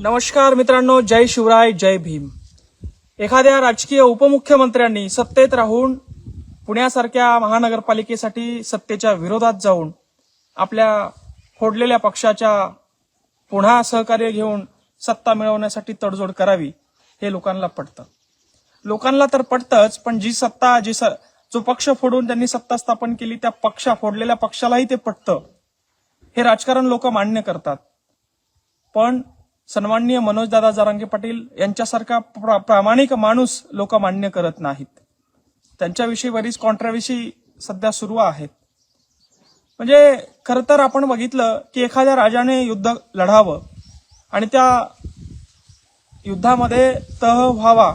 नमस्कार मित्रांनो, जय शिवराय, जय भीम. एखाद्या राजकीय उपमुख्यमंत्र्यांनी सत्तेत राहून पुण्यासारख्या महानगरपालिकेसाठी सत्तेच्या विरोधात जाऊन आपल्या फोडलेल्या पक्षाच्या पुन्हा सहकार्य घेऊन सत्ता मिळवण्यासाठी तडजोड करावी हे लोकांना पटतं. लोकांना तर पटतंच, पण जी सत्ता जो पक्ष फोडून त्यांनी सत्ता स्थापन केली त्या फोडलेल्या पक्षालाही ते पटतं. हे राजकारण लोक मान्य करतात. पण सन्माननीय मनोजदादा जरांगे पाटील यांच्यासारखा प्रामाणिक माणूस लोक मान्य करत नाहीत. त्यांच्याविषयी बरीच कॉन्ट्रोव्हर्सी सध्या सुरू आहेत. म्हणजे खरं तर आपण बघितलं की एखाद्या राजाने युद्ध लढावं आणि त्या युद्धामध्ये तह व्हावा,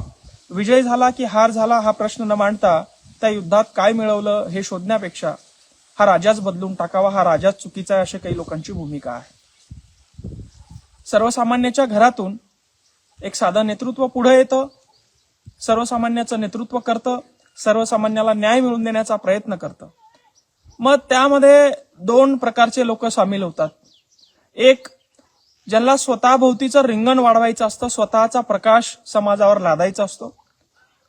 विजय झाला की हार झाला हा प्रश्न न मांडता त्या युद्धात काय मिळवलं हे शोधण्यापेक्षा हा राजाच बदलून टाकावा, हा राजाच चुकीचा आहे, अशी काही लोकांची भूमिका आहे. सर्वसामान्याच्या घरातून एक साधं नेतृत्व पुढे येतं, सर्वसामान्याचं नेतृत्व करतं, सर्वसामान्याला न्याय मिळवून देण्याचा प्रयत्न करतं. मग त्यामध्ये दोन प्रकारचे लोक सामील होतात. एक, ज्यांना स्वतःभोवतीचं रिंगण वाढवायचं असतं, स्वतःचा प्रकाश समाजावर लादायचा असतो.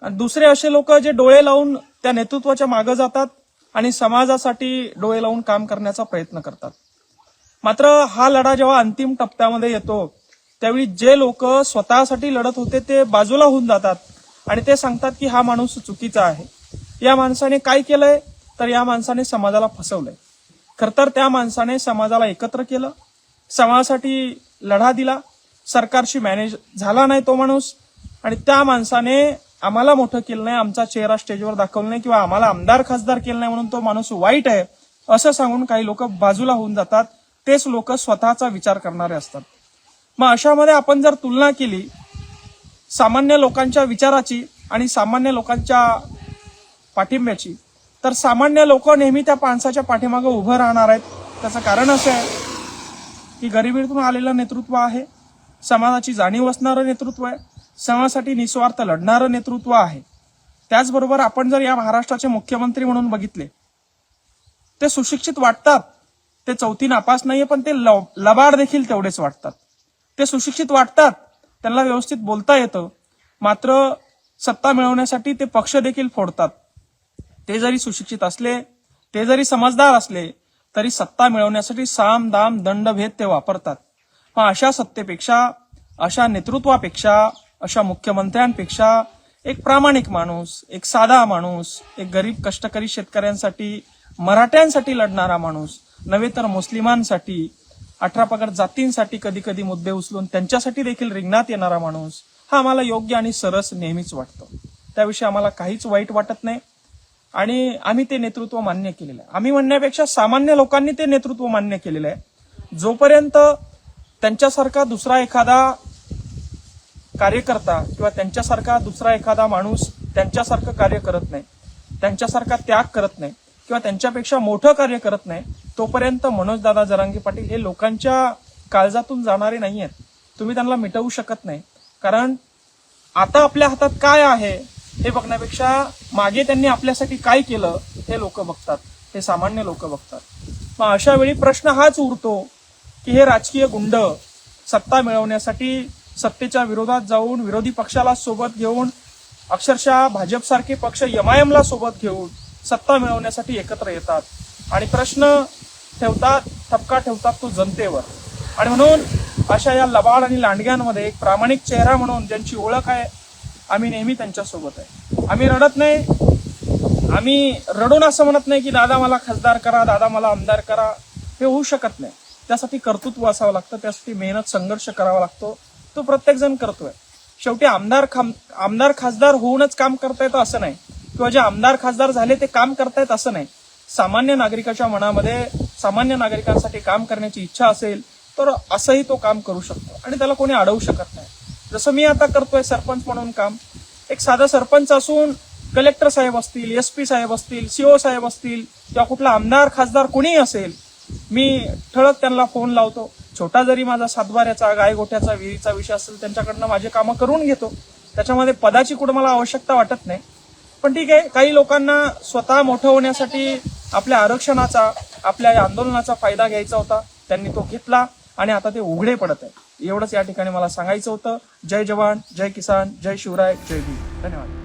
आणि दुसरे असे लोक जे डोळे लावून त्या नेतृत्वाच्या मागे जातात आणि समाजासाठी डोळे लावून काम करण्याचा प्रयत्न करतात. मात्र हा लढा जेव्हा अंतिम टप्प्यामध्ये येतो त्यावेळी जे लोक स्वतःसाठी लढत होते ते बाजूला होऊन जातात आणि ते सांगतात की हा माणूस चुकीचा आहे. या माणसाने काय केलंय, तर या माणसाने समाजाला फसवलंय. खरं तर त्या माणसाने समाजाला एकत्र केलं, समाजासाठी लढा दिला, सरकारशी मॅनेज झाला नाही तो माणूस, आणि त्या माणसाने आम्हाला मोठं केलं नाही, आमचा चेहरा स्टेजवर दाखवला नाही किंवा आम्हाला आमदार खासदार केलं नाही म्हणून तो माणूस वाईट आहे असं सांगून काही लोक बाजूला होऊन जातात. तेच लोक स्वतःचा विचार करणारे असतात. मग अशामध्ये आपण जर तुलना केली सामान्य लोकांच्या विचाराची आणि सामान्य लोकांच्या पाठिंब्याची, तर सामान्य लोक नेहमी त्या माणसाच्या पाठीमागे उभं राहणार आहेत. त्याचं कारण असं आहे की गरिबीतून आलेलं नेतृत्व आहे, समाजाची जाणीव असणारं नेतृत्व आहे, समाजासाठी निस्वार्थ लढणारं नेतृत्व आहे. त्याचबरोबर आपण जर या महाराष्ट्राचे मुख्यमंत्री म्हणून बघितले, ते सुशिक्षित वाटतात, ते चौथी नापास नाहीये, पण ते लबाड देखील तेवढेच वाटतात. ते सुशिक्षित वाटतात, त्यांना व्यवस्थित बोलता येतं, मात्र सत्ता मिळवण्यासाठी ते पक्ष देखील फोडतात. ते जरी सुशिक्षित असले, ते जरी समजदार असले, तरी सत्ता मिळवण्यासाठी साम दाम दंडभेद ते वापरतात. मग अशा सत्तेपेक्षा, अशा नेतृत्वापेक्षा, अशा मुख्यमंत्र्यांपेक्षा एक प्रामाणिक माणूस, एक साधा माणूस, एक गरीब कष्टकरी शेतकऱ्यांसाठी, मराठ्यांसाठी लढणारा माणूस, नव्हे तर मुस्लिमांसाठी, 18 पगड जातींसाठी कधी कधी मुद्दे उचलून त्यांच्यासाठी देखील रिंगणात येणारा माणूस, हा आम्हाला योग्य आणि सरस नेहमीच वाटतो. त्याविषयी आम्हाला काहीच वाईट वाटत नाही आणि आम्ही ते नेतृत्व मान्य केलेलं आहे. आम्ही म्हणण्यापेक्षा सामान्य लोकांनी ते नेतृत्व मान्य केलेलं आहे. जोपर्यंत त्यांच्यासारखा दुसरा एखादा कार्यकर्ता किंवा त्यांच्यासारखा दुसरा एखादा माणूस त्यांच्यासारखं कार्य करत नाही, त्यांच्यासारखा त्याग करत नाही किंवा त्यांच्यापेक्षा मोठं कार्य करत नाही, तोपर्यंत मनोजदादा जरांगे पाटील हे लोकांच्या काळजातून जाणारे नाही आहेत. तुम्ही त्यांना मिटवू शकत नाही. कारण आता आपल्या हातात काय आहे हे बघण्यापेक्षा मागे त्यांनी आपल्यासाठी काय केलं हे लोक बघतात, हे सामान्य लोक बघतात. मग अशा वेळी प्रश्न हाच उरतो की हे राजकीय गुंड सत्ता मिळवण्यासाठी सत्तेच्या विरोधात जाऊन विरोधी पक्षाला सोबत घेऊन, अक्षरशः भाजपसारखे पक्ष MIM ला सोबत घेऊन सत्ता मिळवण्यासाठी एकत्र येतात आणि प्रश्न ठेवतात, ठपका ठेवतात तो जनतेवर. आणि म्हणून अशा या लबाड आणि लांडग्यांमध्ये एक प्रामाणिक चेहरा म्हणून ज्यांची ओळख आहे, आम्ही नेहमी त्यांच्यासोबत आहे. आम्ही रडत नाही, आम्ही रडून असं म्हणत नाही की दादा मला खासदार करा, दादा मला आमदार करा. हे होऊ शकत नाही. त्यासाठी कर्तृत्व असावं लागतं, त्यासाठी मेहनत संघर्ष करावा लागतो. तो प्रत्येक जण करतोय. शेवटी आमदार खासदार होऊनच काम करता येतं असं नाही, किंवा जे आमदार खासदार झाले ते काम करतायत असं नाही. सामान्य नागरिकाच्या मनामध्ये सामान्य नागरिकांसाठी काम करण्याची इच्छा असेल तर असंही तो काम करू शकतो आणि त्याला कोणी अडवू शकत नाही. जसं मी आता करतोय सरपंच म्हणून काम, एक साधा सरपंच असून कलेक्टर साहेब असतील, SP साहेब असतील, CO साहेब असतील किंवा कुठला आमदार खासदार कोणीही असेल, मी ठळक त्यांना फोन लावतो. छोटा जरी माझा सातबाऱ्याचा, गायगोठ्याचा, विहिरीचा विषय असेल त्यांच्याकडनं माझे कामं करून घेतो. त्याच्यामध्ये पदाची कुठं मला आवश्यकता वाटत नाही. पण ठीक आहे, काही लोकांना स्वतः मोठं होण्यासाठी आपल्या आरक्षणाचा, आपल्या आंदोलनाचा फायदा घ्यायचा होता, त्यांनी तो घेतला आणि आता ते उघडे पडत आहे. एवढंच या ठिकाणी मला सांगायचं होतं. जय जवान, जय किसान, जय शिवराय, जय भीम. धन्यवाद.